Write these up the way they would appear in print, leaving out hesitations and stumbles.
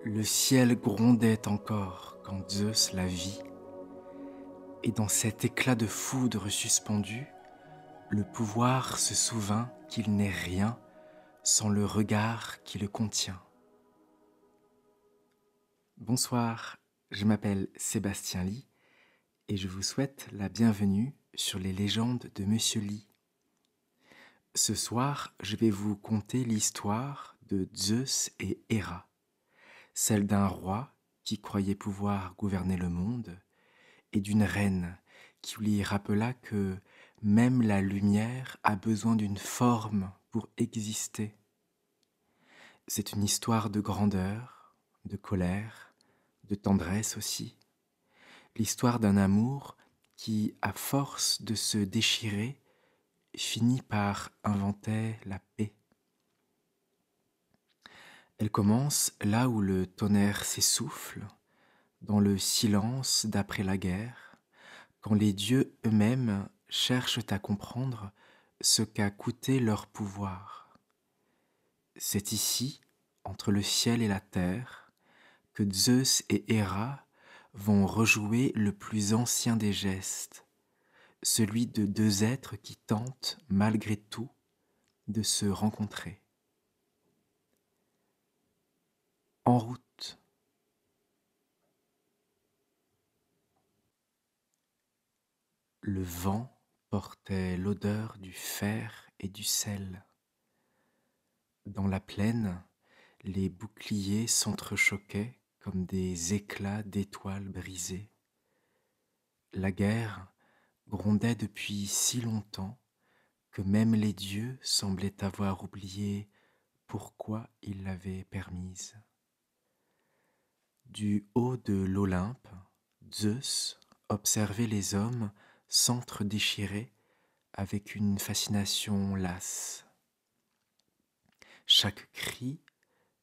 Le ciel grondait encore quand Zeus la vit, et dans cet éclat de foudre suspendu, le pouvoir se souvint qu'il n'est rien sans le regard qui le contient. Bonsoir, je m'appelle Sébastien Ly et je vous souhaite la bienvenue sur les légendes de Monsieur Ly. Ce soir, je vais vous conter l'histoire de Zeus et Héra, celle d'un roi qui croyait pouvoir gouverner le monde et d'une reine qui lui rappela que même la lumière a besoin d'une forme pour exister. C'est une histoire de grandeur, de colère, de tendresse aussi. L'histoire d'un amour qui, à force de se déchirer, finit par inventer la paix. Elle commence là où le tonnerre s'essouffle, dans le silence d'après la guerre, quand les dieux eux-mêmes cherchent à comprendre ce qu'a coûté leur pouvoir. C'est ici, entre le ciel et la terre, que Zeus et Héra vont rejouer le plus ancien des gestes, celui de deux êtres qui tentent, malgré tout, de se rencontrer. En route. Le vent portait l'odeur du fer et du sel. Dans la plaine, les boucliers s'entrechoquaient comme des éclats d'étoiles brisées. La guerre grondait depuis si longtemps que même les dieux semblaient avoir oublié pourquoi ils l'avaient permise. Du haut de l'Olympe, Zeus observait les hommes s'entre-déchirer avec une fascination lasse. Chaque cri,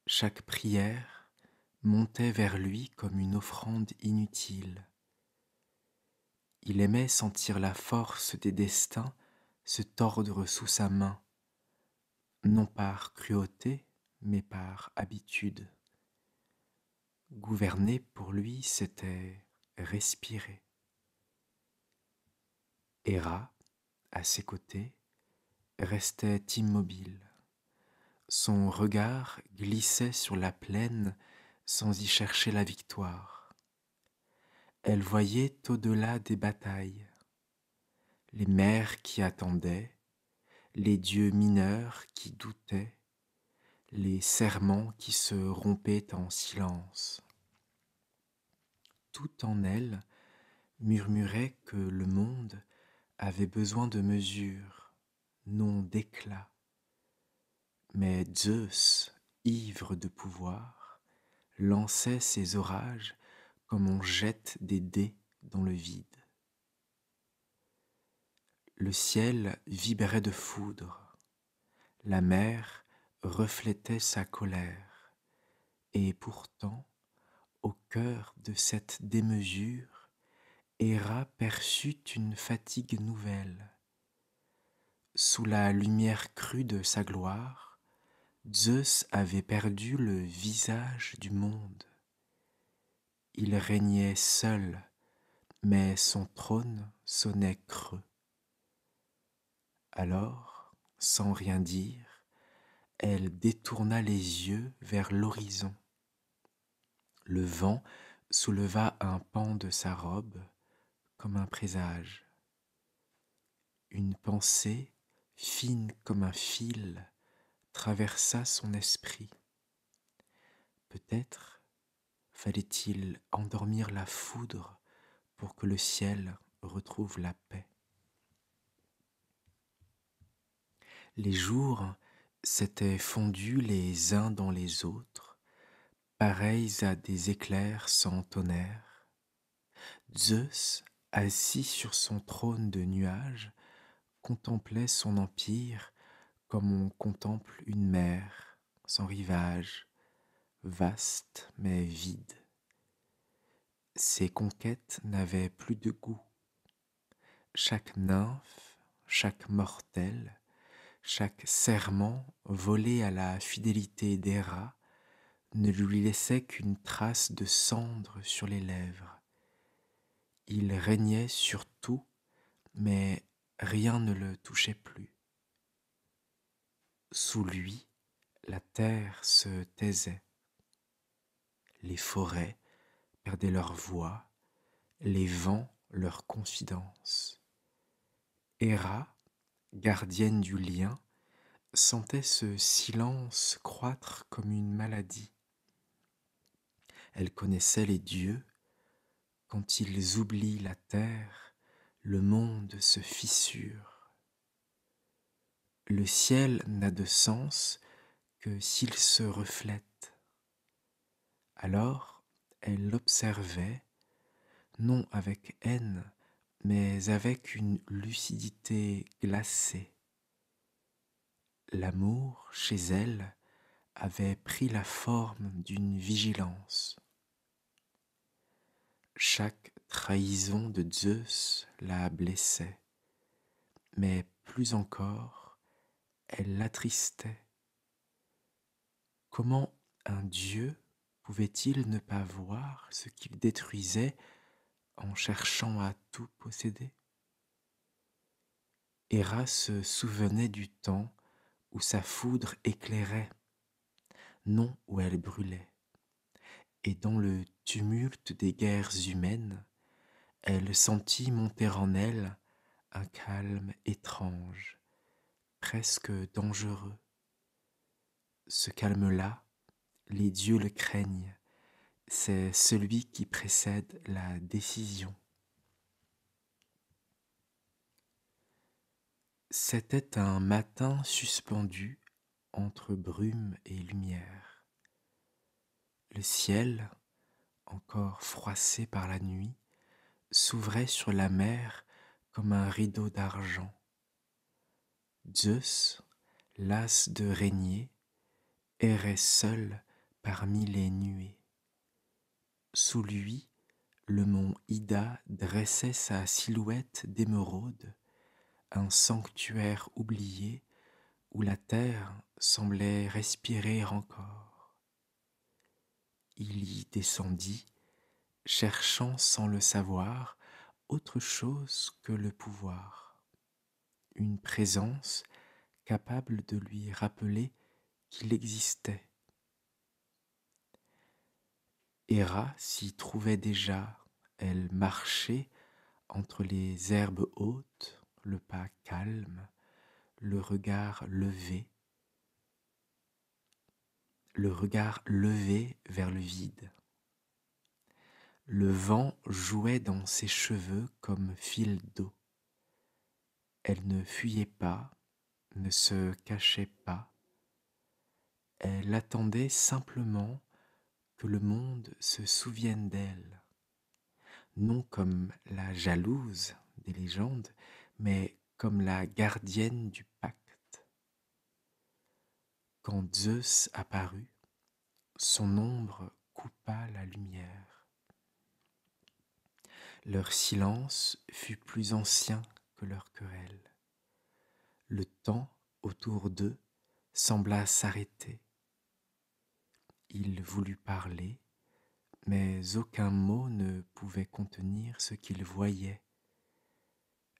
chaque prière montait vers lui comme une offrande inutile. Il aimait sentir la force des destins se tordre sous sa main, non par cruauté, mais par habitude. Gouverner pour lui, c'était respirer. Héra, à ses côtés, restait immobile. Son regard glissait sur la plaine sans y chercher la victoire. Elle voyait au-delà des batailles, les mers qui attendaient, les dieux mineurs qui doutaient, les serments qui se rompaient en silence. Tout en elle murmurait que le monde avait besoin de mesure, non d'éclat. Mais Zeus, ivre de pouvoir, lançait ses orages comme on jette des dés dans le vide. Le ciel vibrait de foudre, la mer reflétait sa colère, et pourtant, au cœur de cette démesure, Héra perçut une fatigue nouvelle. Sous la lumière crue de sa gloire, Zeus avait perdu le visage du monde. Il régnait seul, mais son trône sonnait creux. Alors, sans rien dire, elle détourna les yeux vers l'horizon. Le vent souleva un pan de sa robe comme un présage. Une pensée, fine comme un fil, traversa son esprit. Peut-être fallait-il endormir la foudre pour que le ciel retrouve la paix. Les jours s'étaient fondus les uns dans les autres, pareils à des éclairs sans tonnerre. Zeus, assis sur son trône de nuages, contemplait son empire comme on contemple une mer sans rivage, vaste mais vide. Ses conquêtes n'avaient plus de goût. Chaque nymphe, chaque mortel, chaque serment volé à la fidélité d'Héra ne lui laissait qu'une trace de cendre sur les lèvres. Il régnait sur tout, mais rien ne le touchait plus. Sous lui, la terre se taisait. Les forêts perdaient leur voix, les vents leur confidence. Héra, gardienne du lien, sentait ce silence croître comme une maladie. Elle connaissait les dieux. Quand ils oublient la terre, le monde se fissure. Le ciel n'a de sens que s'il se reflète. Alors, elle l'observait, non avec haine, mais avec une lucidité glacée. L'amour, chez elle, avait pris la forme d'une vigilance. Chaque trahison de Zeus la blessait, mais plus encore, elle l'attristait. Comment un dieu pouvait-il ne pas voir ce qu'il détruisait en cherchant à tout posséder? Héra se souvenait du temps où sa foudre éclairait, non où elle brûlait, et dans le tumulte des guerres humaines, elle sentit monter en elle un calme étrange, presque dangereux. Ce calme-là, les dieux le craignent, c'est celui qui précède la décision. C'était un matin suspendu entre brume et lumière. Le ciel, encore froissé par la nuit, s'ouvrait sur la mer comme un rideau d'argent. Zeus, las de régner, errait seul parmi les nuées. Sous lui, le mont Ida dressait sa silhouette d'émeraude, un sanctuaire oublié où la terre semblait respirer encore. Il y descendit, cherchant sans le savoir autre chose que le pouvoir, une présence capable de lui rappeler qu'il existait. Héra s'y trouvait déjà, elle marchait entre les herbes hautes, le pas calme, le regard levé vers le vide. Le vent jouait dans ses cheveux comme fil d'eau. Elle ne fuyait pas, ne se cachait pas. Elle attendait simplement que le monde se souvienne d'elle, non comme la jalouse des légendes, mais comme la gardienne du pacte. Quand Zeus apparut, son ombre coupa la lumière. Leur silence fut plus ancien que leur querelle. Le temps autour d'eux sembla s'arrêter. Il voulut parler, mais aucun mot ne pouvait contenir ce qu'il voyait,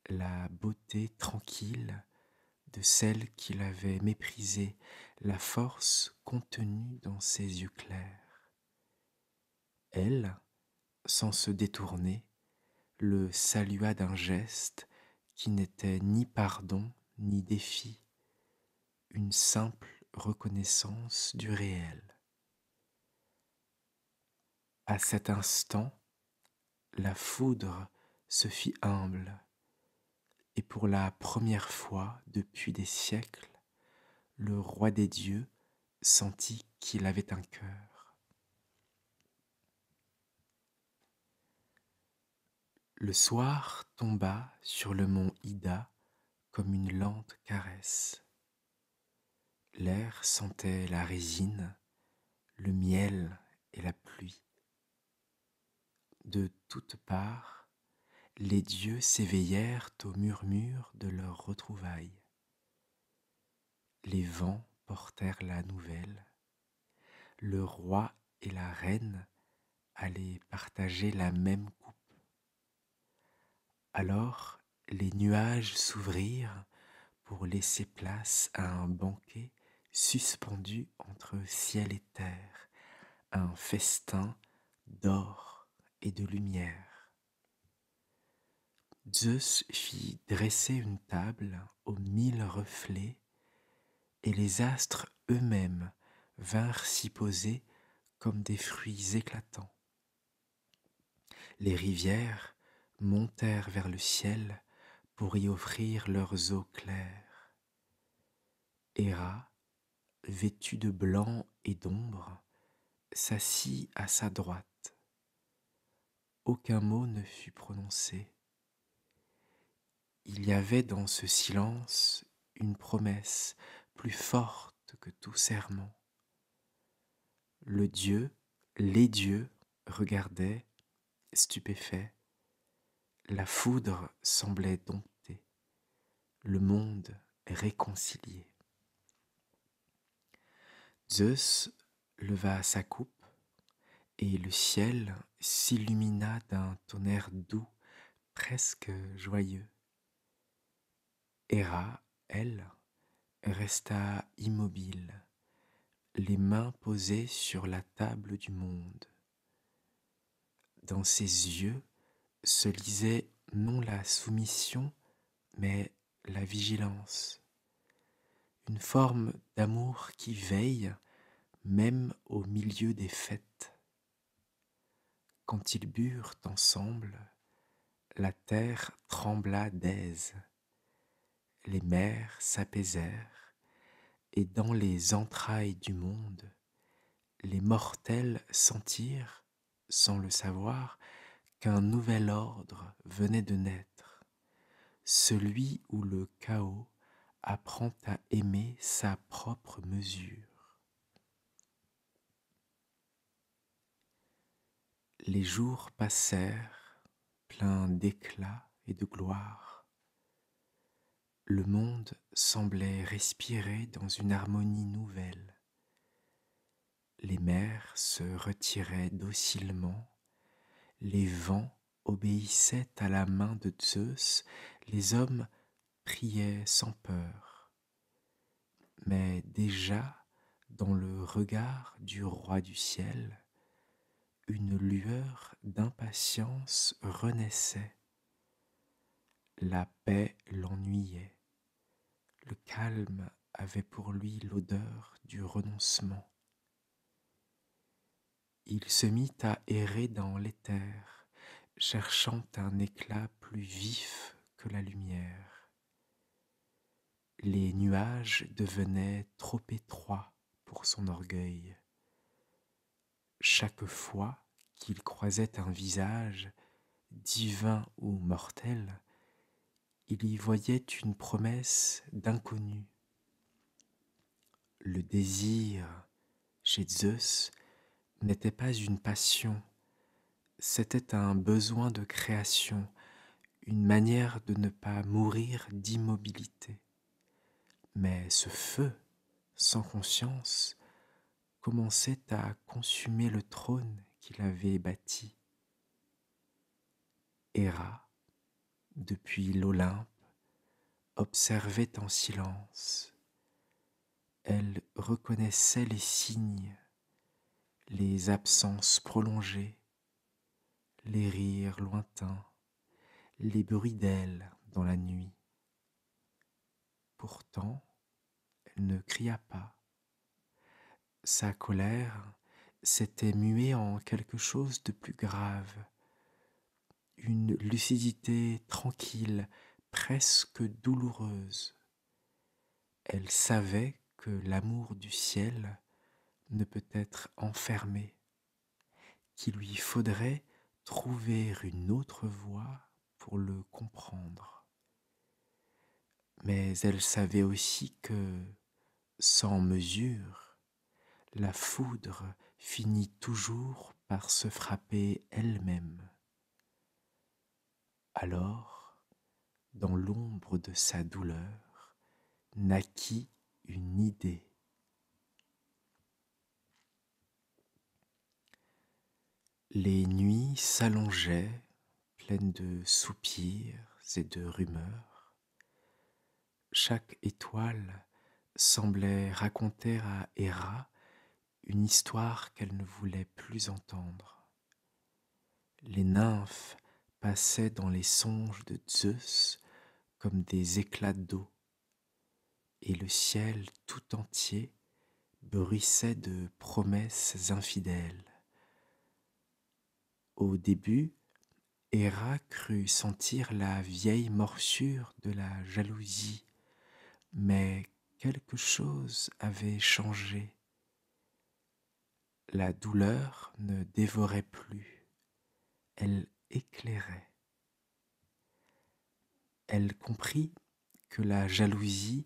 la beauté tranquille de celle qu'il avait méprisée, la force contenue dans ses yeux clairs. Elle, sans se détourner, le salua d'un geste qui n'était ni pardon ni défi, une simple reconnaissance du réel. À cet instant, la foudre se fit humble, et pour la première fois depuis des siècles, le roi des dieux sentit qu'il avait un cœur. Le soir tomba sur le mont Ida comme une lente caresse. L'air sentait la résine, le miel et la pluie. De toutes parts, les dieux s'éveillèrent au murmure de leur retrouvaille. Les vents portèrent la nouvelle. le roi et la reine allaient partager la même coupe. Alors les nuages s'ouvrirent pour laisser place à un banquet suspendu entre ciel et terre, un festin d'or et de lumière. Zeus fit dresser une table aux 1000 reflets, et les astres eux-mêmes vinrent s'y poser comme des fruits éclatants. Les rivières montèrent vers le ciel pour y offrir leurs eaux claires. Héra, vêtue de blanc et d'ombre, s'assit à sa droite. Aucun mot ne fut prononcé. Il y avait dans ce silence une promesse plus forte que tout serment. Le dieu, les dieux regardaient, stupéfaits. La foudre semblait dompter, le monde réconcilié. Zeus leva sa coupe, et le ciel s'illumina d'un tonnerre doux, presque joyeux. Héra, elle, resta immobile, les mains posées sur la table du monde. Dans ses yeux se lisait non la soumission, mais la vigilance, une forme d'amour qui veille même au milieu des fêtes. Quand ils burent ensemble, la terre trembla d'aise, les mers s'apaisèrent, et dans les entrailles du monde, les mortels sentirent, sans le savoir, qu'un nouvel ordre venait de naître, celui où le chaos apprend à aimer sa propre mesure. Les jours passèrent, pleins d'éclat et de gloire. Le monde semblait respirer dans une harmonie nouvelle. Les mers se retiraient docilement, les vents obéissaient à la main de Zeus, les hommes priaient sans peur. Mais déjà, dans le regard du roi du ciel, une lueur d'impatience renaissait. La paix l'ennuyait. Le calme avait pour lui l'odeur du renoncement. Il se mit à errer dans l'éther, cherchant un éclat plus vif que la lumière. Les nuages devenaient trop étroits pour son orgueil. Chaque fois qu'il croisait un visage, divin ou mortel, il y voyait une promesse d'inconnu. Le désir chez Zeus n'était pas une passion, c'était un besoin de création, une manière de ne pas mourir d'immobilité. Mais ce feu, sans conscience, commençait à consumer le trône qu'il avait bâti. Héra, depuis l'Olympe, observait en silence. Elle reconnaissait les signes, les absences prolongées, les rires lointains, les bruits d'ailes dans la nuit. Pourtant, elle ne cria pas. Sa colère s'était muée en quelque chose de plus grave, une lucidité tranquille, presque douloureuse. Elle savait que l'amour du ciel ne peut être enfermé, qu'il lui faudrait trouver une autre voie pour le comprendre. Mais elle savait aussi que, sans mesure, la foudre finit toujours par se frapper elle-même. Alors, dans l'ombre de sa douleur, naquit une idée. Les nuits s'allongeaient, pleines de soupirs et de rumeurs. Chaque étoile semblait raconter à Héra une histoire qu'elle ne voulait plus entendre. Les nymphes passaient dans les songes de Zeus comme des éclats d'eau, et le ciel tout entier bruissait de promesses infidèles. Au début, Héra crut sentir la vieille morsure de la jalousie, mais quelque chose avait changé. La douleur ne dévorait plus, elle éclairait. Elle comprit que la jalousie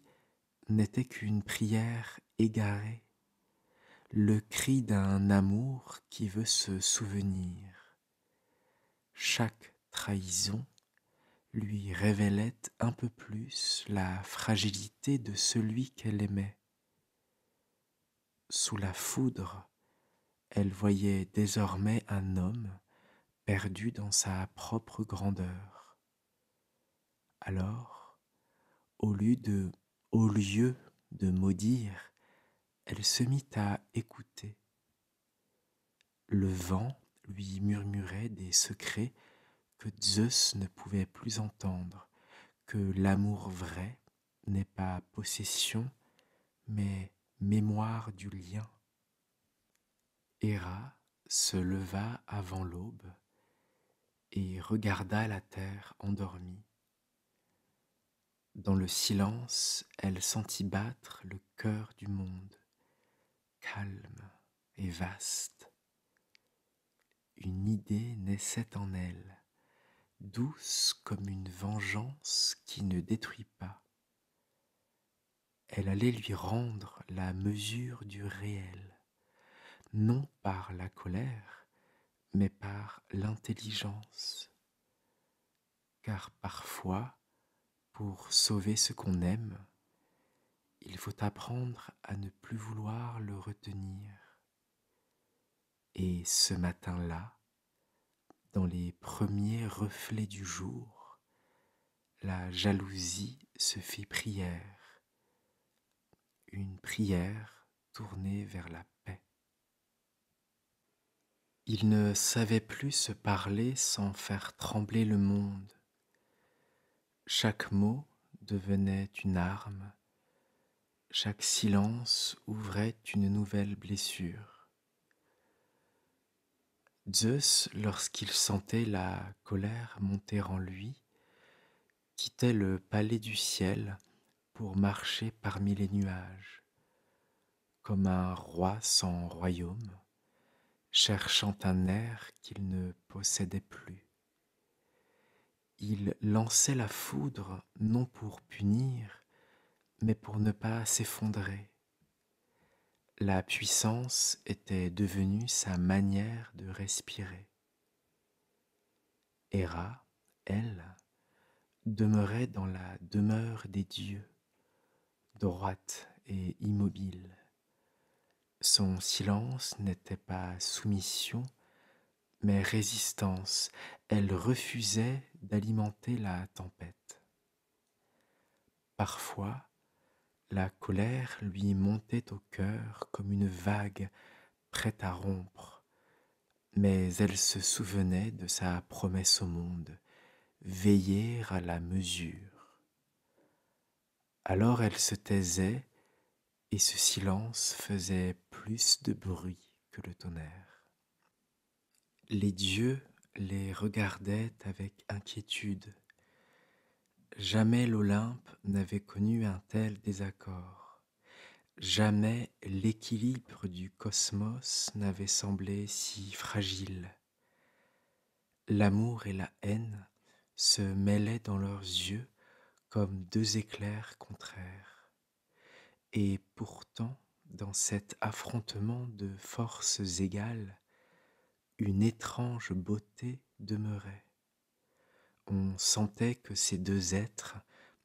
n'était qu'une prière égarée, le cri d'un amour qui veut se souvenir. Chaque trahison lui révélait un peu plus la fragilité de celui qu'elle aimait. Sous la foudre, elle voyait désormais un homme perdu dans sa propre grandeur. Alors, au lieu de maudire, elle se mit à écouter. Le vent lui murmurait des secrets que Zeus ne pouvait plus entendre, que l'amour vrai n'est pas possession, mais mémoire du lien. Héra se leva avant l'aube et regarda la terre endormie. Dans le silence, elle sentit battre le cœur du monde, calme et vaste. Une idée naissait en elle, douce comme une vengeance qui ne détruit pas. Elle allait lui rendre la mesure du réel, non par la colère, mais par l'intelligence. Car parfois, pour sauver ce qu'on aime, il faut apprendre à ne plus vouloir le retenir. Et ce matin-là, dans les premiers reflets du jour, la jalousie se fit prière, une prière tournée vers la paix. Ils ne savaient plus se parler sans faire trembler le monde. Chaque mot devenait une arme, chaque silence ouvrait une nouvelle blessure. Zeus, lorsqu'il sentait la colère monter en lui, quittait le palais du ciel pour marcher parmi les nuages, comme un roi sans royaume, cherchant un air qu'il ne possédait plus. Il lançait la foudre non pour punir, mais pour ne pas s'effondrer. La puissance était devenue sa manière de respirer. Héra, elle, demeurait dans la demeure des dieux, droite et immobile. Son silence n'était pas soumission, mais résistance. Elle refusait d'alimenter la tempête. Parfois, la colère lui montait au cœur comme une vague prête à rompre, mais elle se souvenait de sa promesse au monde, veiller à la mesure. Alors elle se taisait et ce silence faisait plus de bruit que le tonnerre. Les dieux les regardaient avec inquiétude. Jamais l'Olympe n'avait connu un tel désaccord. Jamais l'équilibre du cosmos n'avait semblé si fragile. L'amour et la haine se mêlaient dans leurs yeux comme deux éclairs contraires. Et pourtant, dans cet affrontement de forces égales, une étrange beauté demeurait. On sentait que ces deux êtres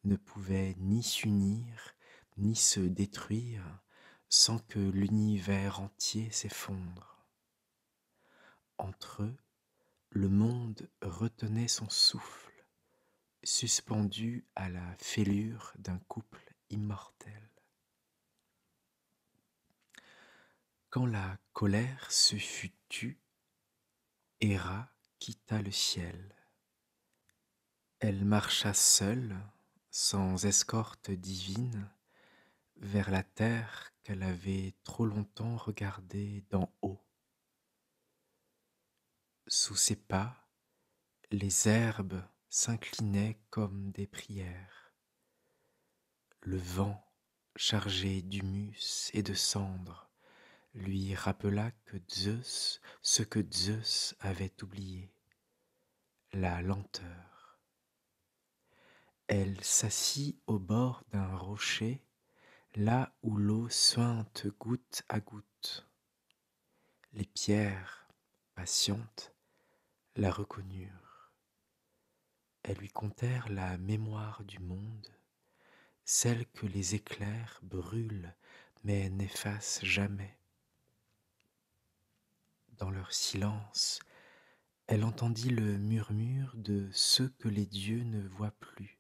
ne pouvaient ni s'unir, ni se détruire sans que l'univers entier s'effondre. entre eux, le monde retenait son souffle, suspendu à la fêlure d'un couple immortel. Quand la colère se fut tue, Héra quitta le ciel. Elle marcha seule, sans escorte divine, vers la terre qu'elle avait trop longtemps regardée d'en haut. Sous ses pas, les herbes s'inclinaient comme des prières. Le vent, chargé d'humus et de cendres, lui rappela ce que Zeus avait oublié, la lenteur. Elle s'assit au bord d'un rocher, là où l'eau suinte goutte à goutte. Les pierres, patientes, la reconnurent. Elles lui contèrent la mémoire du monde, celle que les éclairs brûlent mais n'effacent jamais. Dans leur silence, elle entendit le murmure de ceux que les dieux ne voient plus,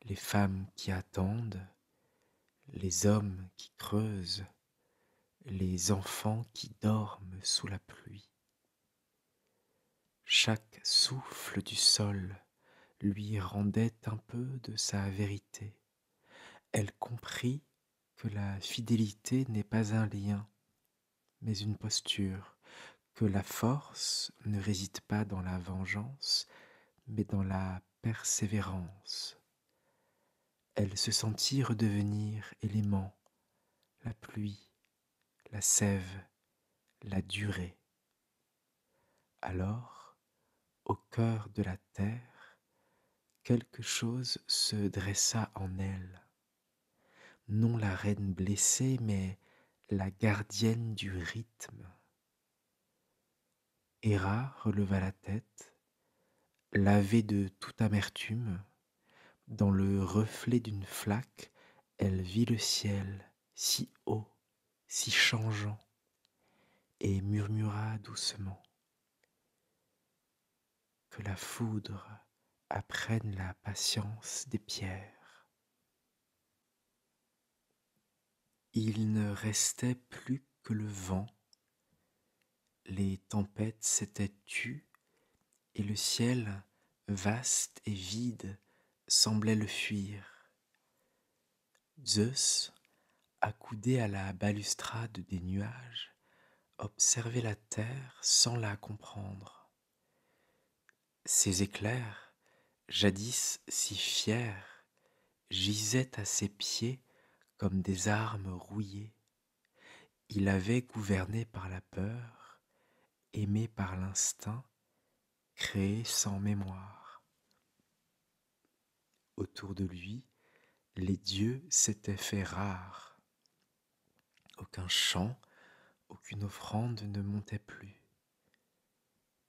les femmes qui attendent, les hommes qui creusent, les enfants qui dorment sous la pluie. Chaque souffle du sol lui rendait un peu de sa vérité. Elle comprit que la fidélité n'est pas un lien, mais une posture, que la force ne réside pas dans la vengeance, mais dans la persévérance. Elle se sentit redevenir élément, la pluie, la sève, la durée. Alors, au cœur de la terre, quelque chose se dressa en elle. Non la reine blessée, mais la gardienne du rythme. Héra releva la tête, lavée de toute amertume. Dans le reflet d'une flaque, elle vit le ciel si haut, si changeant, et murmura doucement: que la foudre apprenne la patience des pierres. Il ne restait plus que le vent. Les tempêtes s'étaient tues et le ciel, vaste et vide, semblait le fuir. Zeus, accoudé à la balustrade des nuages, observait la terre sans la comprendre. Ces éclairs, jadis si fiers, gisaient à ses pieds comme des armes rouillées. Il avait gouverné par la peur, aimé par l'instinct, créé sans mémoire. Autour de lui, les dieux s'étaient fait rares. Aucun chant, aucune offrande ne montait plus.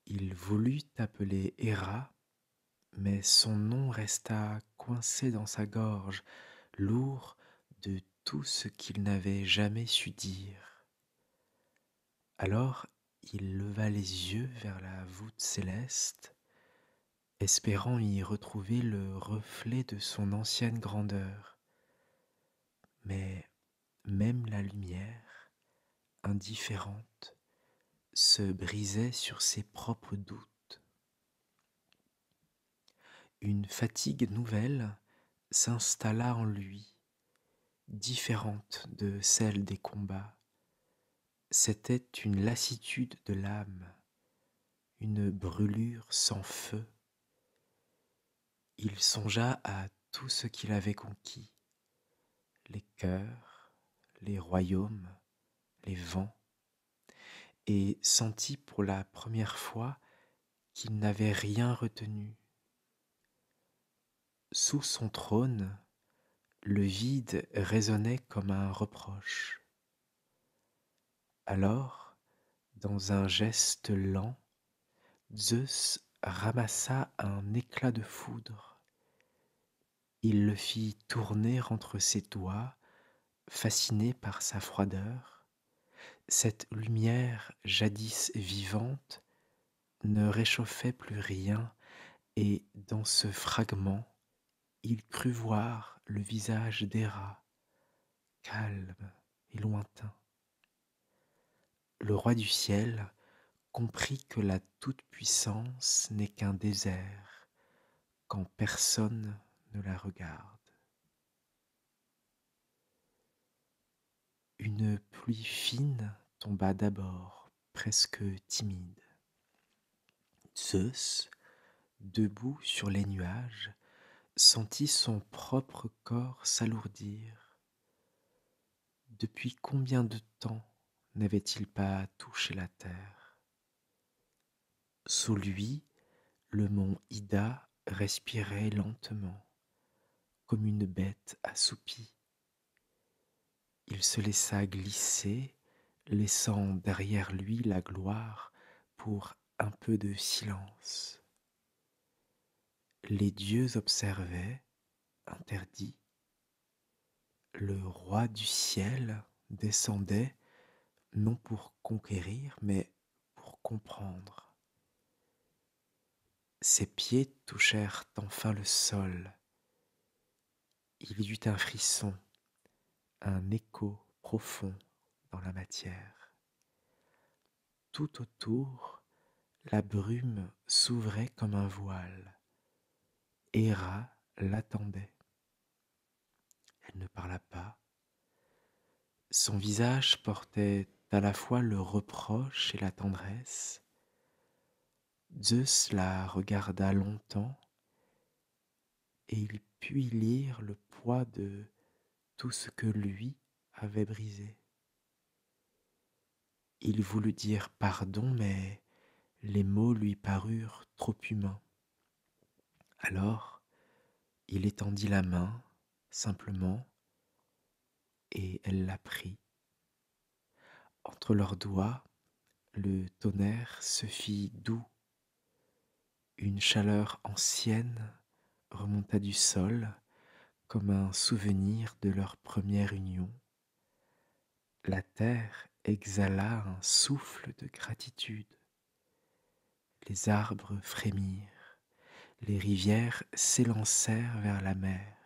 Il voulut appeler Héra, mais son nom resta coincé dans sa gorge, lourd de tout ce qu'il n'avait jamais su dire. Alors il leva les yeux vers la voûte céleste, espérant y retrouver le reflet de son ancienne grandeur. Mais même la lumière, indifférente, se brisait sur ses propres doutes. Une fatigue nouvelle s'installa en lui, différente de celle des combats. C'était une lassitude de l'âme, une brûlure sans feu. Il songea à tout ce qu'il avait conquis, les cœurs, les royaumes, les vents, et sentit pour la première fois qu'il n'avait rien retenu. Sous son trône, le vide résonnait comme un reproche. Alors, dans un geste lent, Zeus ramassa un éclat de foudre. Il le fit tourner entre ses doigts, fasciné par sa froideur. Cette lumière jadis vivante ne réchauffait plus rien, et dans ce fragment, il crut voir le visage d'Héra, calme et lointain. Le roi du ciel comprit que la toute-puissance n'est qu'un désert quand personne ne la regarde. Une pluie fine tomba d'abord, presque timide. Zeus, debout sur les nuages, sentit son propre corps s'alourdir. Depuis combien de temps n'avait-il pas touché la terre? Sous lui, le mont Ida respirait lentement, comme une bête assoupie. Il se laissa glisser, laissant derrière lui la gloire pour un peu de silence. Les dieux observaient, interdits. Le roi du ciel descendait, non pour conquérir, mais pour comprendre. Ses pieds touchèrent enfin le sol. Il y eut un frisson, un écho profond dans la matière. Tout autour, la brume s'ouvrait comme un voile. Héra l'attendait. Elle ne parla pas. Son visage portait à la fois le reproche et la tendresse. Zeus la regarda longtemps et il put y lire le poids de tout ce que lui avait brisé. Il voulut dire pardon, mais les mots lui parurent trop humains. Alors, il étendit la main, simplement, et elle la prit. Entre leurs doigts, le tonnerre se fit doux. Une chaleur ancienne remonta du sol comme un souvenir de leur première union. La terre exhala un souffle de gratitude. Les arbres frémirent, les rivières s'élancèrent vers la mer.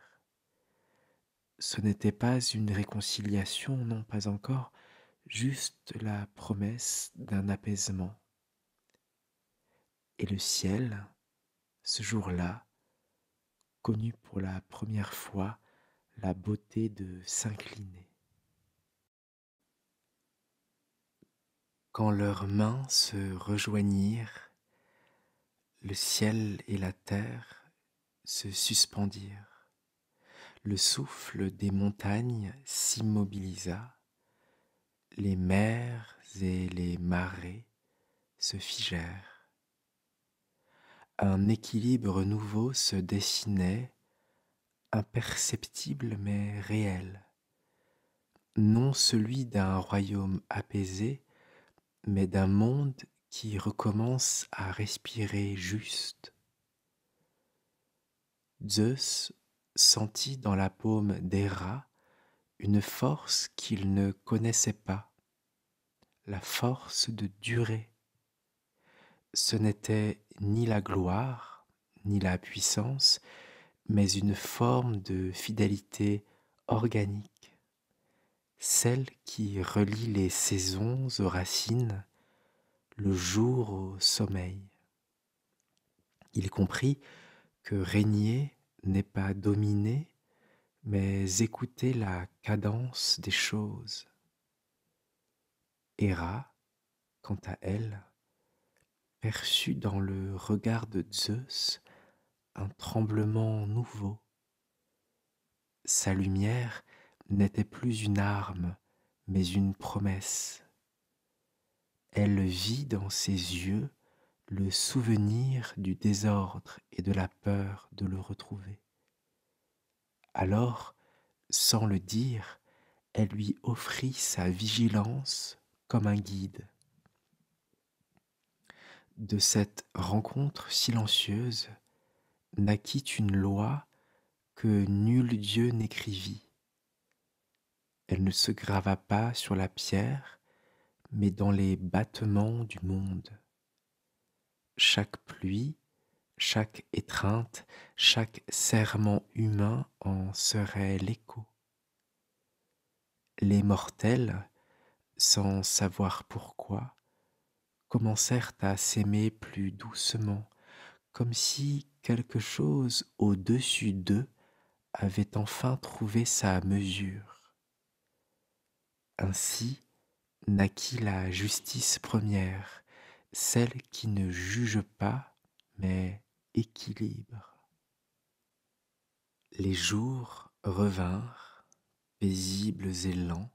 Ce n'était pas une réconciliation, non pas encore, juste la promesse d'un apaisement. Et le ciel, ce jour-là, connut pour la première fois la beauté de s'incliner. Quand leurs mains se rejoignirent, le ciel et la terre se suspendirent. Le souffle des montagnes s'immobilisa, les mers et les marées se figèrent. Un équilibre nouveau se dessinait, imperceptible mais réel, non celui d'un royaume apaisé, mais d'un monde qui recommence à respirer juste. Zeus sentit dans la paume d'Héra une force qu'il ne connaissait pas, la force de durer. Ce n'était ni la gloire, ni la puissance, mais une forme de fidélité organique, celle qui relie les saisons aux racines, le jour au sommeil. Il comprit que régner n'est pas dominer, mais écouter la cadence des choses. Héra, quant à elle, perçut dans le regard de Zeus un tremblement nouveau. Sa lumière n'était plus une arme, mais une promesse. Elle vit dans ses yeux le souvenir du désordre et de la peur de le retrouver. Alors, sans le dire, elle lui offrit sa vigilance comme un guide. De cette rencontre silencieuse naquit une loi que nul dieu n'écrivit. Elle ne se grava pas sur la pierre, mais dans les battements du monde. Chaque pluie, chaque étreinte, chaque serrement humain en serait l'écho. Les mortels, sans savoir pourquoi, commencèrent à s'aimer plus doucement, comme si quelque chose au-dessus d'eux avait enfin trouvé sa mesure. Ainsi naquit la justice première, celle qui ne juge pas, mais équilibre. Les jours revinrent, paisibles et lents.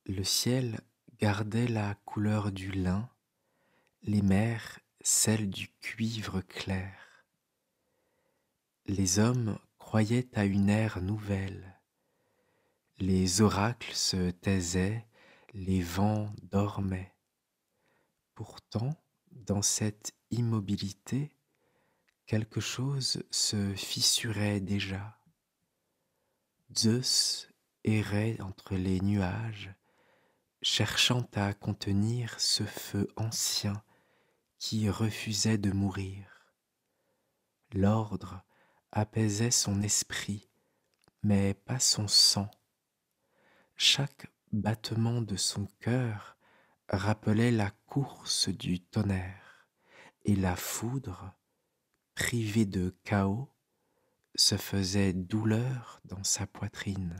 Le ciel gardait la couleur du lin, les mers celle du cuivre clair. Les hommes croyaient à une ère nouvelle. Les oracles se taisaient, les vents dormaient. Pourtant, dans cette immobilité, quelque chose se fissurait déjà. Zeus errait entre les nuages, cherchant à contenir ce feu ancien qui refusait de mourir. L'ordre apaisait son esprit, mais pas son sang. Chaque battement de son cœur rappelait la course du tonnerre, et la foudre, privée de chaos, se faisait douleur dans sa poitrine.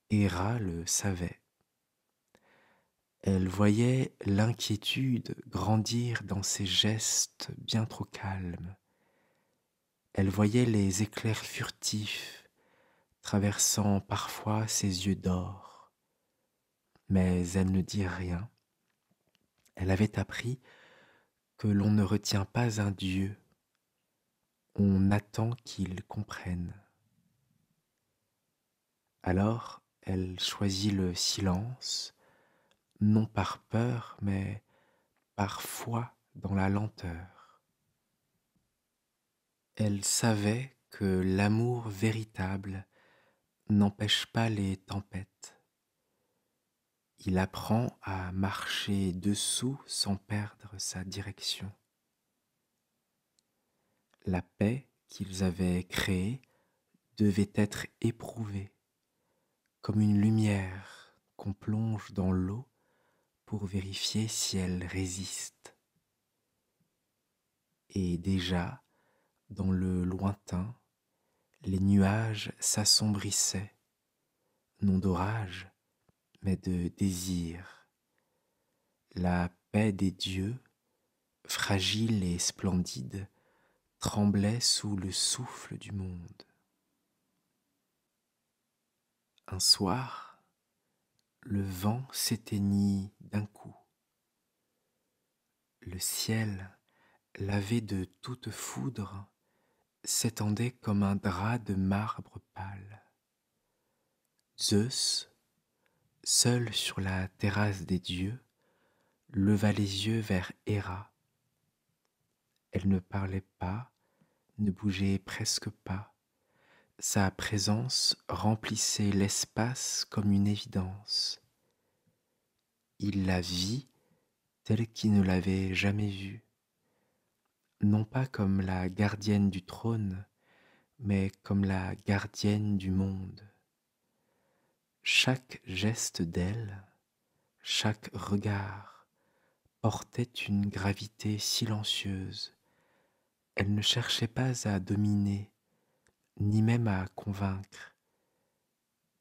Héra le savait. Elle voyait l'inquiétude grandir dans ses gestes bien trop calmes. Elle voyait les éclairs furtifs traversant parfois ses yeux d'or. Mais elle ne dit rien. Elle avait appris que l'on ne retient pas un Dieu, on attend qu'il comprenne. Alors elle choisit le silence, non par peur, mais par foi dans la lenteur. Elle savait que l'amour véritable n'empêche pas les tempêtes. Il apprend à marcher dessous sans perdre sa direction. La paix qu'ils avaient créée devait être éprouvée, comme une lumière qu'on plonge dans l'eau pour vérifier si elle résiste. Et déjà, dans le lointain, les nuages s'assombrissaient, non d'orage, mais de désir. La paix des dieux, fragile et splendide, tremblait sous le souffle du monde. Un soir, le vent s'éteignit d'un coup. Le ciel, lavé de toute foudre, s'étendait comme un drap de marbre pâle. Zeus, seul sur la terrasse des dieux, leva les yeux vers Héra. Elle ne parlait pas, ne bougeait presque pas. Sa présence remplissait l'espace comme une évidence. Il la vit telle qu'il ne l'avait jamais vue, non pas comme la gardienne du trône, mais comme la gardienne du monde. Chaque geste d'elle, chaque regard portait une gravité silencieuse. Elle ne cherchait pas à dominer, ni même à convaincre.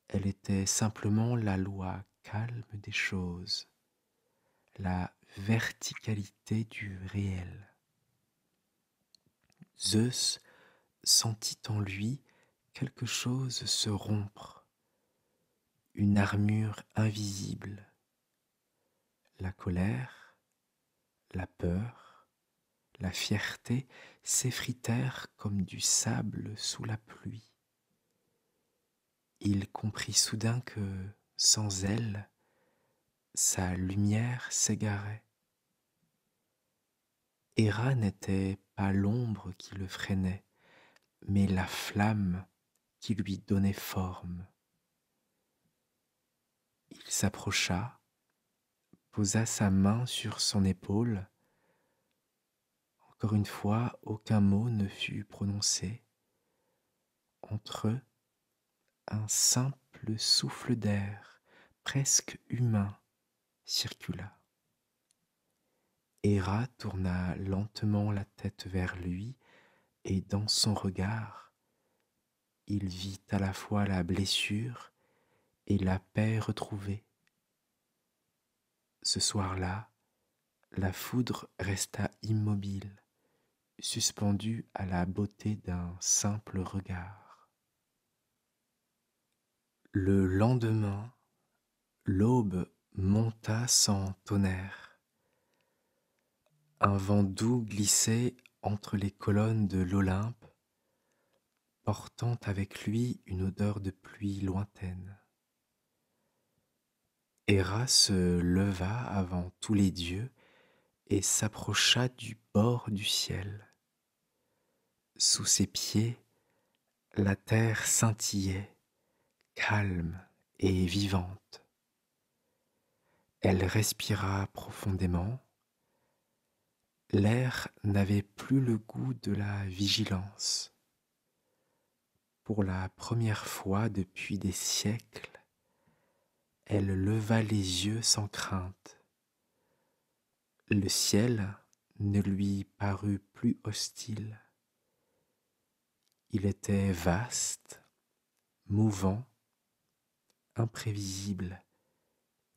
Elle était simplement la loi calme des choses, la verticalité du réel. Zeus sentit en lui quelque chose se rompre, une armure invisible. La colère, la peur, la fierté s'effritèrent comme du sable sous la pluie. Il comprit soudain que, sans elle, sa lumière s'égarait. Héra n'était pas l'ombre qui le freinait, mais la flamme qui lui donnait forme. Il s'approcha, posa sa main sur son épaule. Encore une fois, aucun mot ne fut prononcé. Entre eux, un simple souffle d'air, presque humain, circula. Héra tourna lentement la tête vers lui, et dans son regard, il vit à la fois la blessure et la paix retrouvée. Ce soir-là, la foudre resta immobile, suspendue à la beauté d'un simple regard. Le lendemain, l'aube monta sans tonnerre. Un vent doux glissait entre les colonnes de l'Olympe, portant avec lui une odeur de pluie lointaine. Héra se leva avant tous les dieux et s'approcha du bord du ciel. Sous ses pieds, la terre scintillait, calme et vivante. Elle respira profondément. L'air n'avait plus le goût de la vigilance. Pour la première fois depuis des siècles, elle leva les yeux sans crainte. Le ciel ne lui parut plus hostile. Il était vaste, mouvant, imprévisible,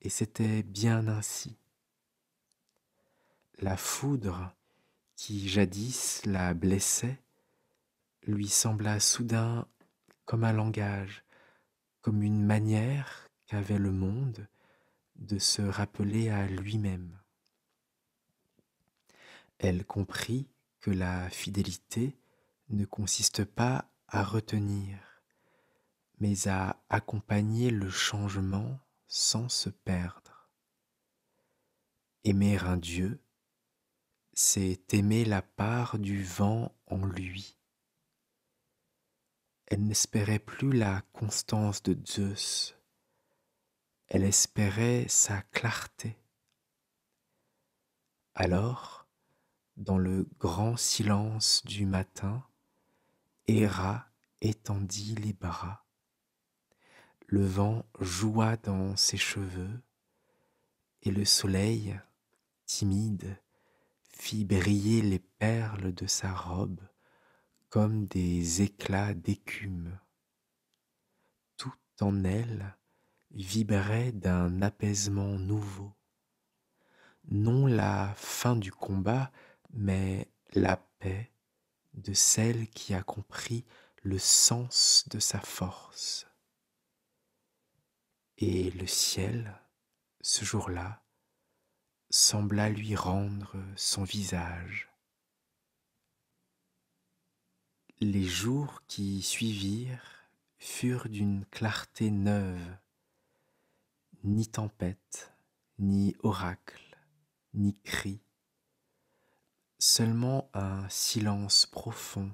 et c'était bien ainsi. La foudre qui jadis la blessait lui sembla soudain comme un langage, comme une manière qu'avait le monde de se rappeler à lui-même. Elle comprit que la fidélité ne consiste pas à retenir, mais à accompagner le changement sans se perdre. Aimer un Dieu, c'est aimer la part du vent en lui. Elle n'espérait plus la constance de Zeus, elle espérait sa clarté. Alors, dans le grand silence du matin, Héra étendit les bras. Le vent joua dans ses cheveux et le soleil, timide, fit briller les perles de sa robe comme des éclats d'écume. Tout en elle vibrait d'un apaisement nouveau. Non la fin du combat, mais la paix de celle qui a compris le sens de sa force. Et le ciel, ce jour-là, sembla lui rendre son visage. Les jours qui suivirent furent d'une clarté neuve, ni tempête, ni oracle, ni cri, seulement un silence profond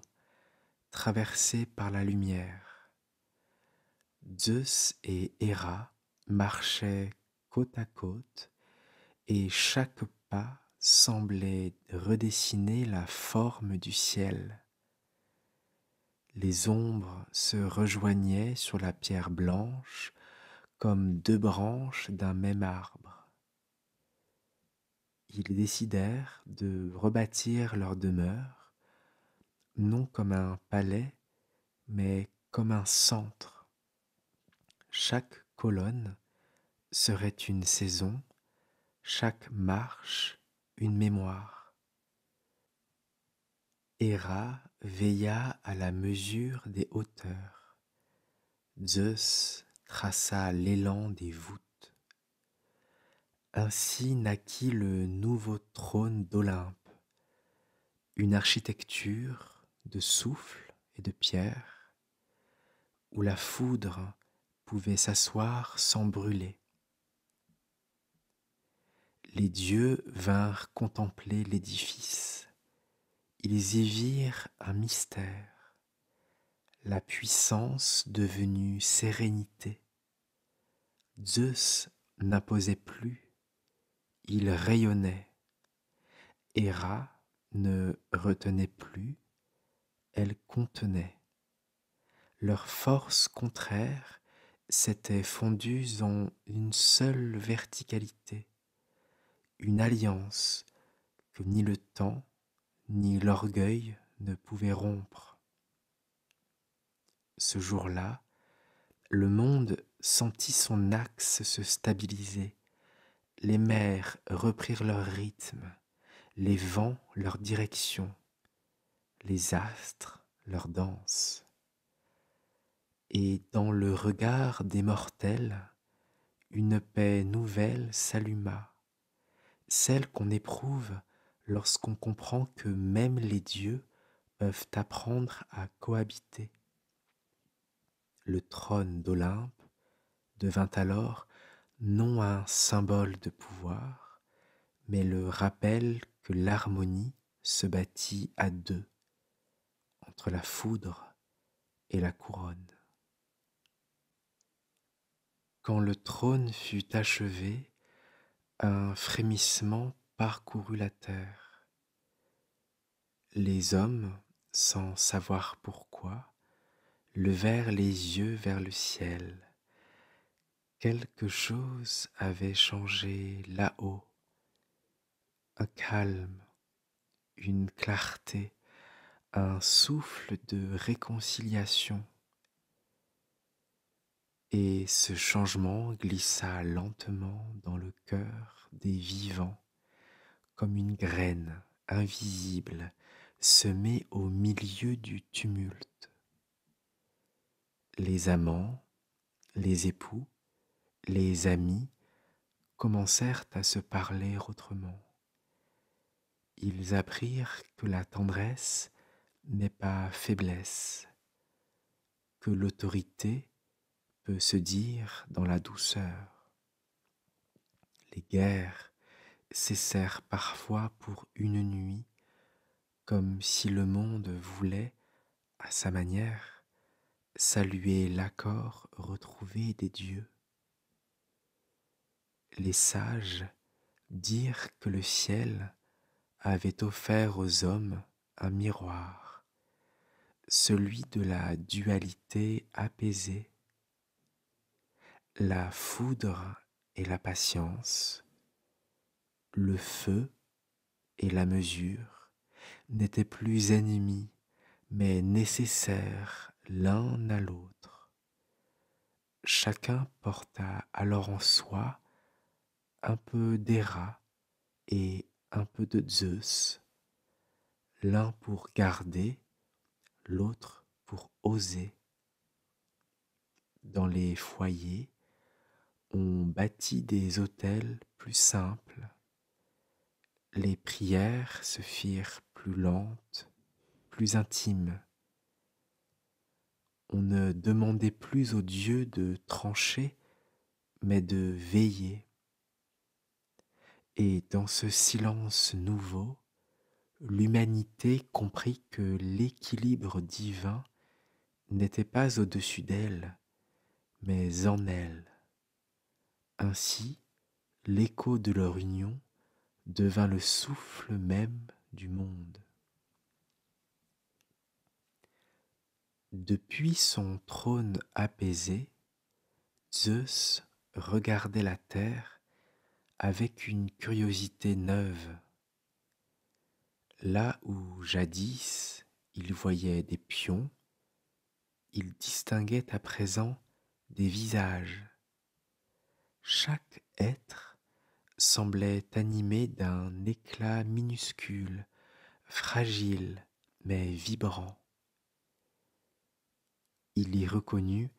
traversé par la lumière. Zeus et Héra marchaient côte à côte et chaque pas semblait redessiner la forme du ciel. Les ombres se rejoignaient sur la pierre blanche comme deux branches d'un même arbre. Ils décidèrent de rebâtir leur demeure, non comme un palais, mais comme un centre. Chaque colonne serait une saison, chaque marche une mémoire. Héra veilla à la mesure des hauteurs. Zeus traça l'élan des voûtes. Ainsi naquit le nouveau trône d'Olympe, une architecture de souffle et de pierre, où la foudre pouvait s'asseoir sans brûler. Les dieux vinrent contempler l'édifice. Ils y virent un mystère, la puissance devenue sérénité, Zeus n'imposait plus, il rayonnait. Héra ne retenait plus, elle contenait. Leurs forces contraires s'étaient fondues en une seule verticalité, une alliance que ni le temps ni l'orgueil ne pouvaient rompre. Ce jour-là, le monde sentit son axe se stabiliser, les mers reprirent leur rythme, les vents leur direction, les astres leur danse. Et dans le regard des mortels, une paix nouvelle s'alluma, celle qu'on éprouve lorsqu'on comprend que même les dieux peuvent apprendre à cohabiter. Le trône d'Olympe devint alors non un symbole de pouvoir, mais le rappel que l'harmonie se bâtit à deux, entre la foudre et la couronne. Quand le trône fut achevé, un frémissement parcourut la terre. Les hommes, sans savoir pourquoi, levèrent les yeux vers le ciel. Quelque chose avait changé là-haut. Un calme, une clarté, un souffle de réconciliation. Et ce changement glissa lentement dans le cœur des vivants, comme une graine invisible semée au milieu du tumulte. Les amants, les époux, les amis commencèrent à se parler autrement. Ils apprirent que la tendresse n'est pas faiblesse, que l'autorité peut se dire dans la douceur. Les guerres cessèrent parfois pour une nuit, comme si le monde voulait, à sa manière, saluer l'accord retrouvé des dieux. Les sages dirent que le ciel avait offert aux hommes un miroir, celui de la dualité apaisée. La foudre et la patience, le feu et la mesure n'étaient plus ennemis, mais nécessaires l'un à l'autre. Chacun porta alors en soi un peu d'Héra et un peu de Zeus, l'un pour garder, l'autre pour oser. Dans les foyers, on bâtit des autels plus simples. Les prières se firent plus lentes, plus intimes. On ne demandait plus aux dieux de trancher, mais de veiller. Et dans ce silence nouveau, l'humanité comprit que l'équilibre divin n'était pas au-dessus d'elle, mais en elle. Ainsi, l'écho de leur union devint le souffle même du monde. Depuis son trône apaisé, Zeus regardait la terre avec une curiosité neuve. Là où jadis il voyait des pions, il distinguait à présent des visages. Chaque être semblait animé d'un éclat minuscule, fragile mais vibrant. Il y reconnut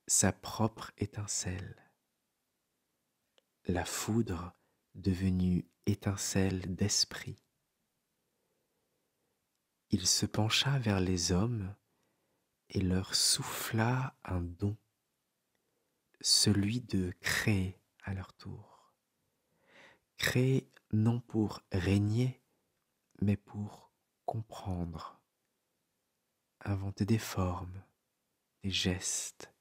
sa propre étincelle. La foudre devenue étincelle d'esprit. Il se pencha vers les hommes et leur souffla un don, celui de créer à leur tour. Créer non pour régner, mais pour comprendre, inventer des formes, des gestes,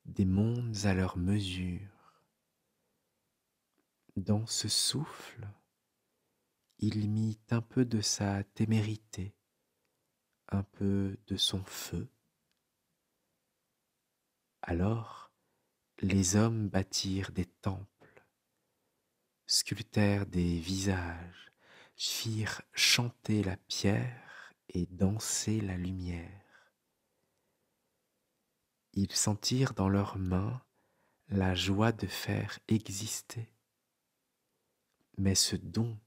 des mondes à leur mesure. Dans ce souffle, il mit un peu de sa témérité, un peu de son feu. Alors, les hommes bâtirent des temples, sculptèrent des visages, firent chanter la pierre et danser la lumière. Ils sentirent dans leurs mains la joie de faire exister. Mais ce don,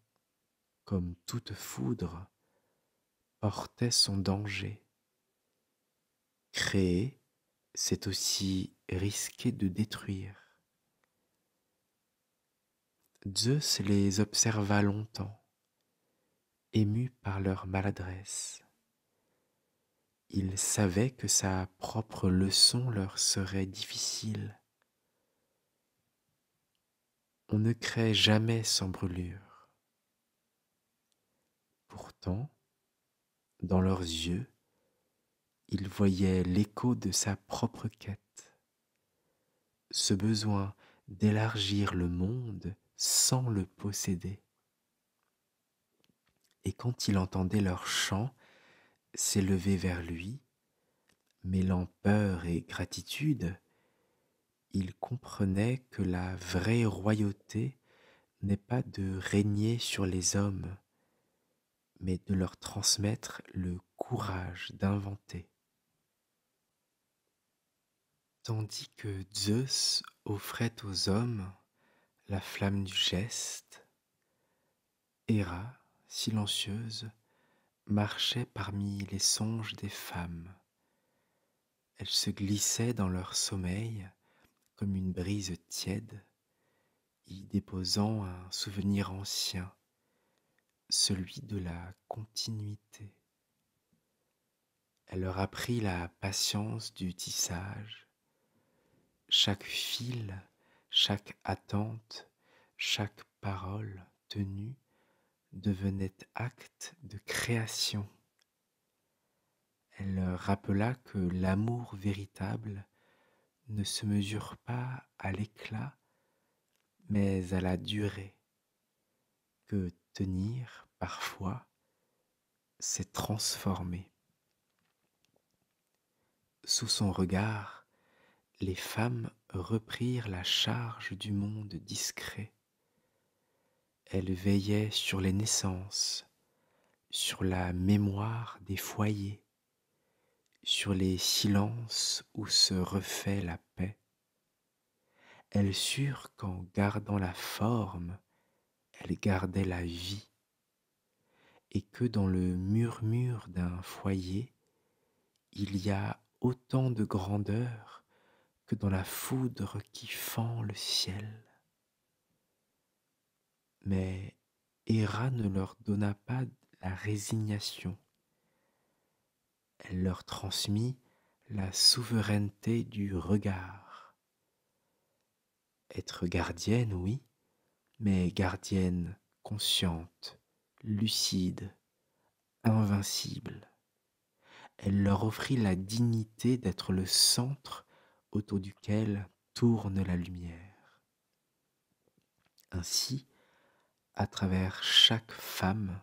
comme toute foudre, portait son danger. Créer, c'est aussi risquer de détruire. Zeus les observa longtemps, ému par leur maladresse. Il savait que sa propre leçon leur serait difficile. On ne crée jamais sans brûlure. Pourtant, dans leurs yeux, il voyait l'écho de sa propre quête, ce besoin d'élargir le monde sans le posséder. Et quand il entendait leur chant s'élever vers lui, mêlant peur et gratitude, il comprenait que la vraie royauté n'est pas de régner sur les hommes, mais de leur transmettre le courage d'inventer. Tandis que Zeus offrait aux hommes la flamme du geste, Héra, silencieuse, marchait parmi les songes des femmes. Elle se glissait dans leur sommeil comme une brise tiède, y déposant un souvenir ancien, celui de la continuité. Elle leur apprit la patience du tissage. Chaque fil, chaque attente, chaque parole tenue devenait acte de création. Elle leur rappela que l'amour véritable ne se mesure pas à l'éclat, mais à la durée, que tenir, parfois, c'est transformer. Sous son regard, les femmes reprirent la charge du monde discret. Elles veillaient sur les naissances, sur la mémoire des foyers, sur les silences où se refait la paix. Elles surent qu'en gardant la forme, elles gardaient la vie, et que dans le murmure d'un foyer, il y a autant de grandeur que dans la foudre qui fend le ciel. Mais Héra ne leur donna pas la résignation. Elle leur transmit la souveraineté du regard. Être gardienne, oui, mais gardienne consciente, lucide, invincible. Elle leur offrit la dignité d'être le centre autour duquel tourne la lumière. Ainsi, à travers chaque femme,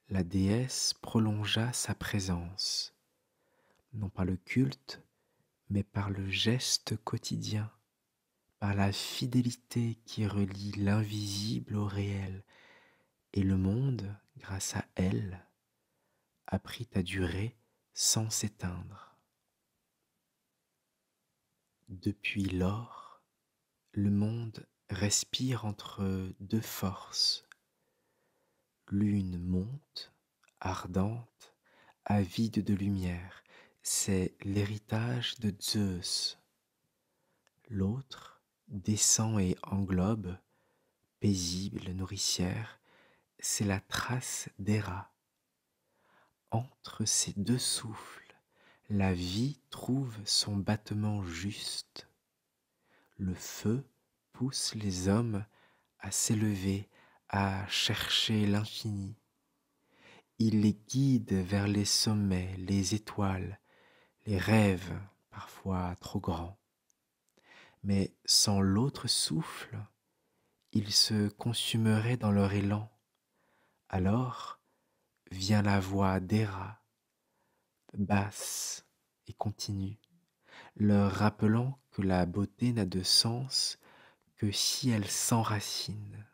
la déesse prolongea sa présence, non par le culte, mais par le geste quotidien, par la fidélité qui relie l'invisible au réel, et le monde, grâce à elle, apprit à durer sans s'éteindre. Depuis lors, le monde respire entre deux forces. L'une monte, ardente, avide de lumière, c'est l'héritage de Zeus. L'autre descend et englobe, paisible nourricière, c'est la trace d'Héra. Entre ces deux souffles, la vie trouve son battement juste. Le feu pousse les hommes à s'élever, à chercher l'infini. Il les guide vers les sommets, les étoiles, les rêves parfois trop grands. Mais sans l'autre souffle, ils se consumeraient dans leur élan. Alors vient la voix d'Héra, basse et continue, leur rappelant que la beauté n'a de sens que si elle s'enracine.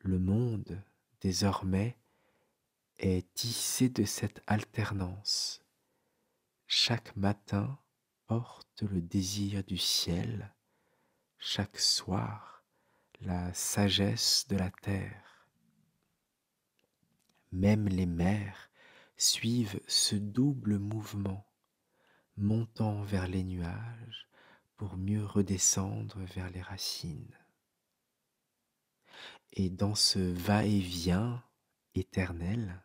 Le monde, désormais, est tissé de cette alternance. Chaque matin porte le désir du ciel, chaque soir la sagesse de la terre. Même les mers suivent ce double mouvement, montant vers les nuages pour mieux redescendre vers les racines. Et dans ce va-et-vient éternel,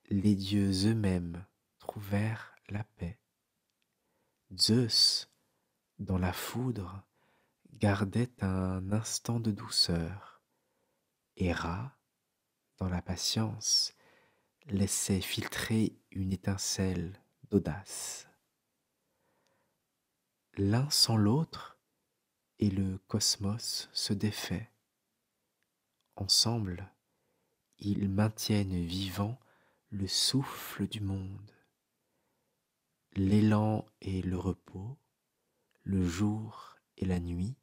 les dieux eux-mêmes trouvèrent la paix. Zeus, dans la foudre, gardait un instant de douceur. Héra, dans la patience, laissait filtrer une étincelle d'audace. L'un sans l'autre, et le cosmos se défait. Ensemble, ils maintiennent vivant le souffle du monde, l'élan et le repos, le jour et la nuit,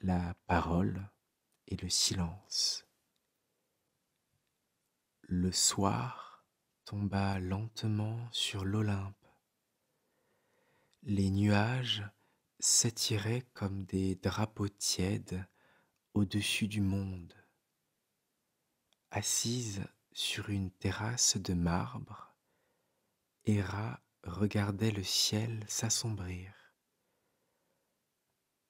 la parole et le silence. Le soir tomba lentement sur l'Olympe. Les nuages s'étiraient comme des drapeaux tièdes au-dessus du monde. Assise sur une terrasse de marbre, Héra regardait le ciel s'assombrir.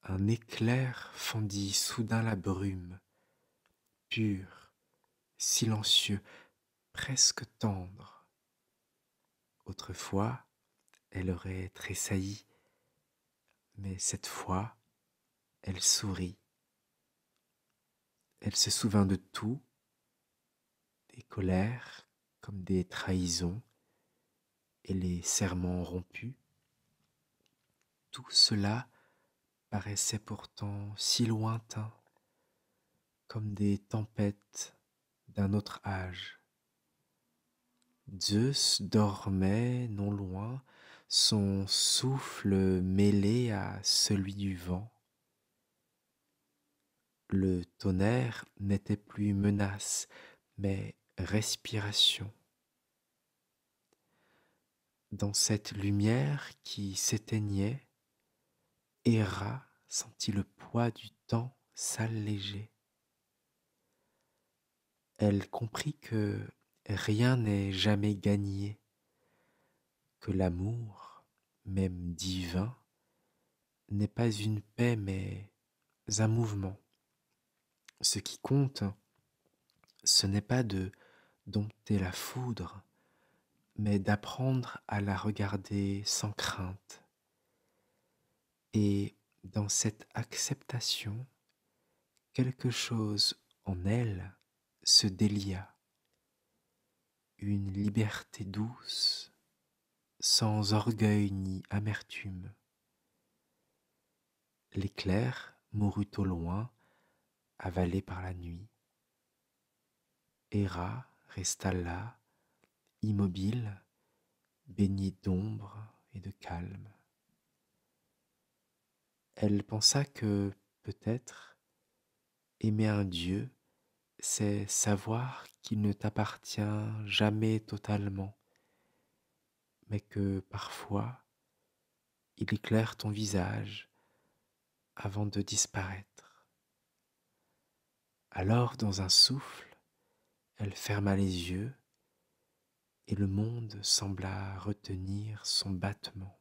Un éclair fendit soudain la brume, pur, silencieux, presque tendre. Autrefois, elle aurait tressailli, mais cette fois, elle sourit. Elle se souvint de tout, des colères comme des trahisons et les serments rompus. Tout cela paraissait pourtant si lointain, comme des tempêtes d'un autre âge. Zeus dormait non loin, son souffle mêlé à celui du vent. Le tonnerre n'était plus menace, mais respiration. Dans cette lumière qui s'éteignait, Héra sentit le poids du temps s'alléger. Elle comprit que rien n'est jamais gagné, que l'amour, même divin, n'est pas une paix mais un mouvement. Ce qui compte, ce n'est pas de dompter la foudre, mais d'apprendre à la regarder sans crainte. Et dans cette acceptation, quelque chose en elle se délia, une liberté douce, sans orgueil ni amertume. L'éclair mourut au loin, avalé par la nuit. Héra resta là, immobile, baignée d'ombre et de calme. Elle pensa que, peut-être, aimer un Dieu, c'est savoir qu'il ne t'appartient jamais totalement, mais que parfois, il éclaire ton visage avant de disparaître. Alors, dans un souffle, elle ferma les yeux et le monde sembla retenir son battement.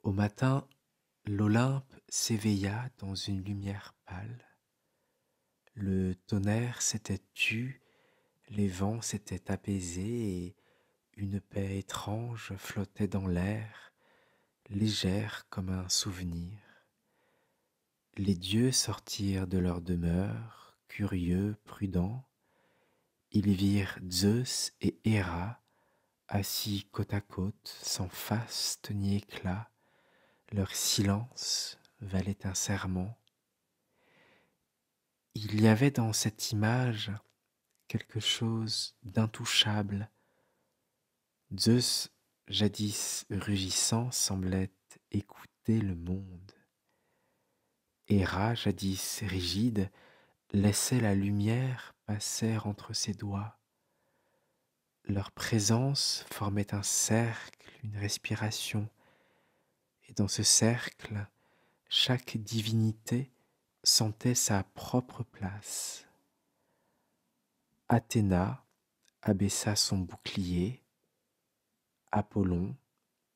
Au matin, l'Olympe s'éveilla dans une lumière pâle. Le tonnerre s'était tu, les vents s'étaient apaisés et une paix étrange flottait dans l'air, légère comme un souvenir. Les dieux sortirent de leur demeure, curieux, prudents. Ils virent Zeus et Héra, assis côte à côte, sans faste ni éclat, Leur silence valait un serment. Il y avait dans cette image quelque chose d'intouchable. Zeus, jadis rugissant, semblait écouter le monde. Héra, jadis rigide, laissait la lumière passer entre ses doigts. Leur présence formait un cercle, une respiration, et dans ce cercle, chaque divinité sentait sa propre place. Athéna abaissa son bouclier, Apollon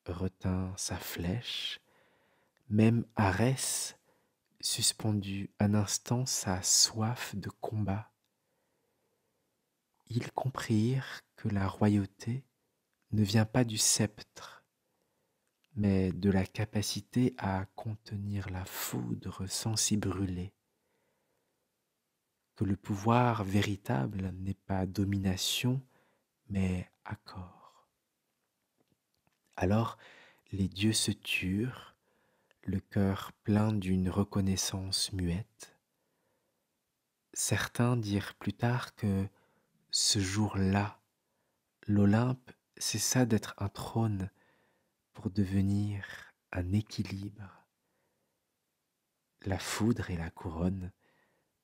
retint sa flèche, même Arès suspendit un instant sa soif de combat. Ils comprirent que la royauté ne vient pas du sceptre, mais de la capacité à contenir la foudre sans s'y brûler, que le pouvoir véritable n'est pas domination, mais accord. Alors les dieux se turent, le cœur plein d'une reconnaissance muette. Certains dirent plus tard que ce jour-là, l'Olympe cessa d'être un trône pour devenir un équilibre. La foudre et la couronne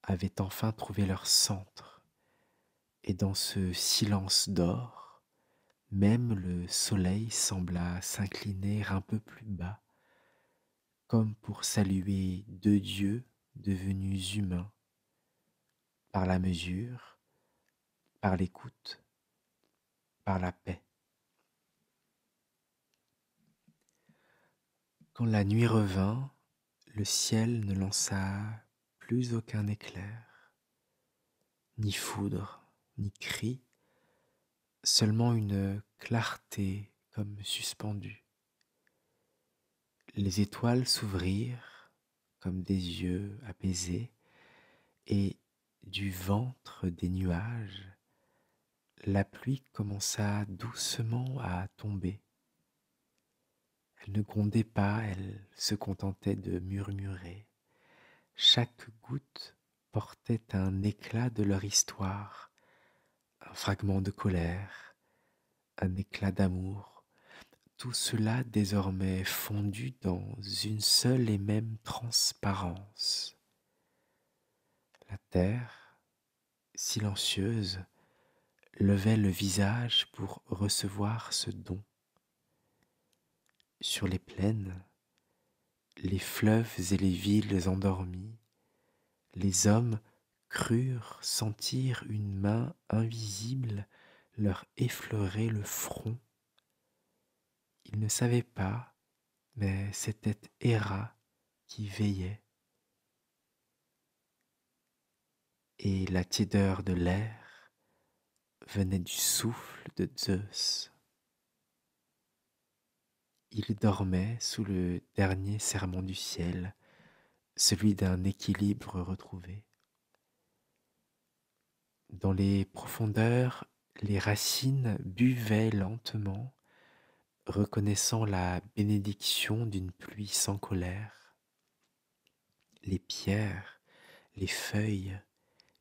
avaient enfin trouvé leur centre, et dans ce silence d'or, même le soleil sembla s'incliner un peu plus bas, comme pour saluer deux dieux devenus humains, par la mesure, par l'écoute, par la paix. Quand la nuit revint, le ciel ne lança plus aucun éclair, ni foudre, ni cri, seulement une clarté comme suspendue. Les étoiles s'ouvrirent comme des yeux apaisés, et du ventre des nuages, la pluie commença doucement à tomber. Elle ne grondait pas, elle se contentait de murmurer. Chaque goutte portait un éclat de leur histoire, un fragment de colère, un éclat d'amour, tout cela désormais fondu dans une seule et même transparence. La terre, silencieuse, levait le visage pour recevoir ce don. Sur les plaines, les fleuves et les villes endormies, les hommes crurent sentir une main invisible leur effleurer le front. Ils ne savaient pas, mais c'était Héra qui veillait. Et la tiédeur de l'air venait du souffle de Zeus. Il dormait sous le dernier serment du ciel, celui d'un équilibre retrouvé. Dans les profondeurs, les racines buvaient lentement, reconnaissant la bénédiction d'une pluie sans colère. Les pierres, les feuilles,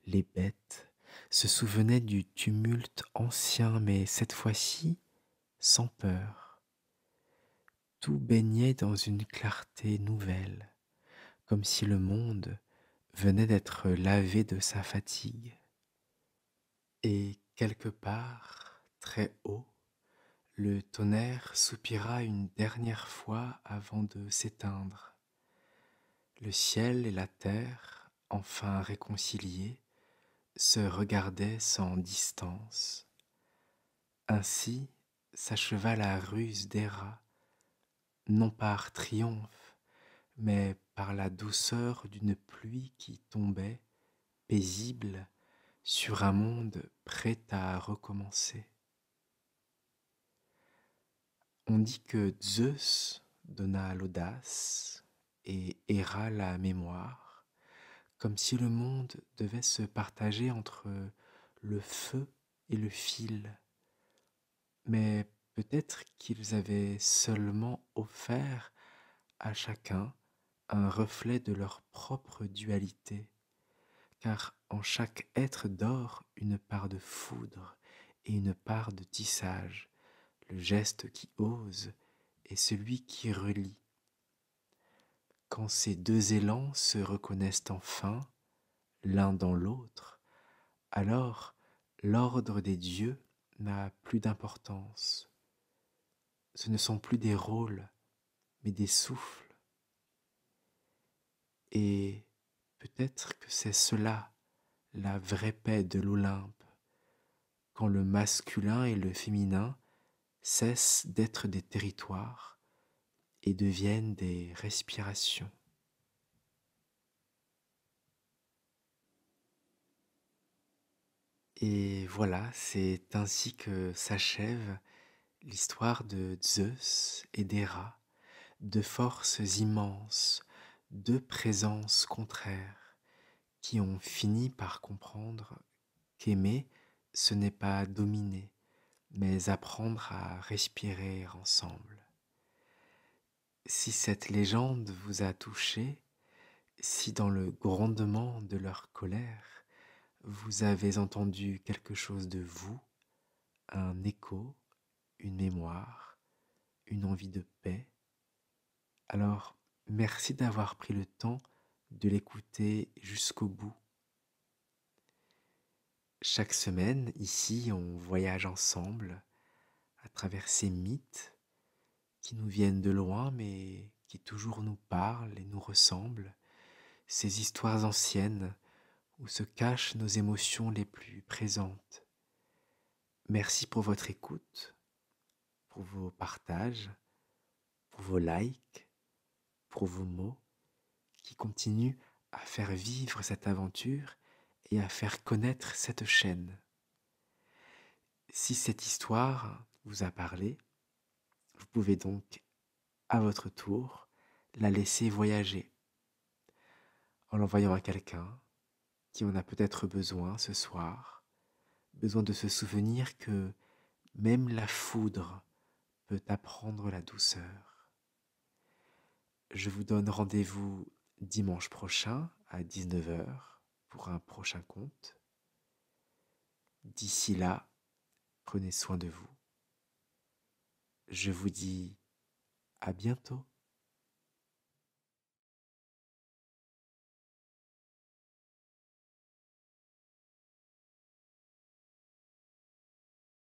les bêtes se souvenaient du tumulte ancien, mais cette fois-ci sans peur. Tout baignait dans une clarté nouvelle, comme si le monde venait d'être lavé de sa fatigue. Et quelque part, très haut, le tonnerre soupira une dernière fois avant de s'éteindre. Le ciel et la terre, enfin réconciliés, se regardaient sans distance. Ainsi s'acheva la ruse d'Héra, non par triomphe, mais par la douceur d'une pluie qui tombait, paisible, sur un monde prêt à recommencer. On dit que Zeus donna l'audace et Héra la mémoire, comme si le monde devait se partager entre le feu et le fil. Mais peut-être qu'ils avaient seulement offert à chacun un reflet de leur propre dualité, car en chaque être dort une part de foudre et une part de tissage, le geste qui ose et celui qui relie. Quand ces deux élans se reconnaissent enfin, l'un dans l'autre, alors l'ordre des dieux n'a plus d'importance. Ce ne sont plus des rôles, mais des souffles. Et peut-être que c'est cela, la vraie paix de l'Olympe, quand le masculin et le féminin cessent d'être des territoires et deviennent des respirations. Et voilà, c'est ainsi que s'achève l'histoire de Zeus et d'Héra, deux forces immenses, deux présences contraires, qui ont fini par comprendre qu'aimer, ce n'est pas dominer, mais apprendre à respirer ensemble. Si cette légende vous a touché, si dans le grondement de leur colère, vous avez entendu quelque chose de vous, un écho, une mémoire, une envie de paix, alors merci d'avoir pris le temps de l'écouter jusqu'au bout. Chaque semaine, ici, on voyage ensemble à travers ces mythes qui nous viennent de loin mais qui toujours nous parlent et nous ressemblent, ces histoires anciennes où se cachent nos émotions les plus présentes. Merci pour votre écoute, pour vos partages, pour vos likes, pour vos mots qui continuent à faire vivre cette aventure et à faire connaître cette chaîne. Si cette histoire vous a parlé, vous pouvez donc, à votre tour, la laisser voyager en l'envoyant à quelqu'un qui en a peut-être besoin ce soir, besoin de se souvenir que même la foudre peut apprendre la douceur. Je vous donne rendez-vous dimanche prochain à 19 heures pour un prochain conte. D'ici là, prenez soin de vous. Je vous dis à bientôt.